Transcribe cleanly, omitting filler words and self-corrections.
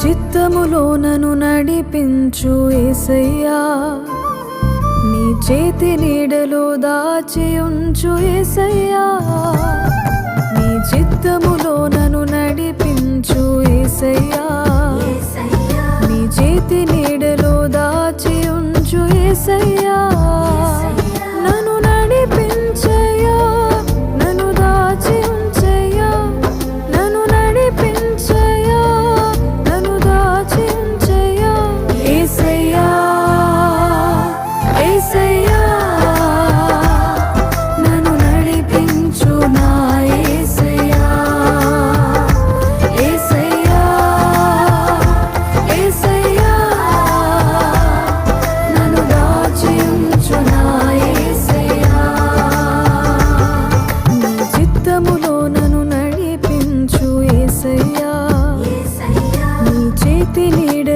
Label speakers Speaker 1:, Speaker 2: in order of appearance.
Speaker 1: చిత్తములో నన్ను నడిపించు యేసయ్యా, నీ చేతి నీడలో దాచి ఉంచు యేసయ్యా, నీ చిత్తములో నన్ను నడిపించు యేసయ్యా, నీ చేతి నీడలో దాచి ఉంచు యేసయ్యా, నన్ను నడిపించయ్యా, నన్ను దాచి ఉంచయ్యా, నన్ను నడిపించయ్యా, నన్ను దాచి ఉంచయ్యా యేసయ్యా, యేసయ్యా, నన్ను నడిపించు నా యేసయ్యా, యేసయ్యా, యేసయ్యా, నన్ను దాచి ఉంచు నా యేసయ్యా, నీ చిత్తములో నన్ను నడిపించు యేసయ్యా, నీ చేతి నీడ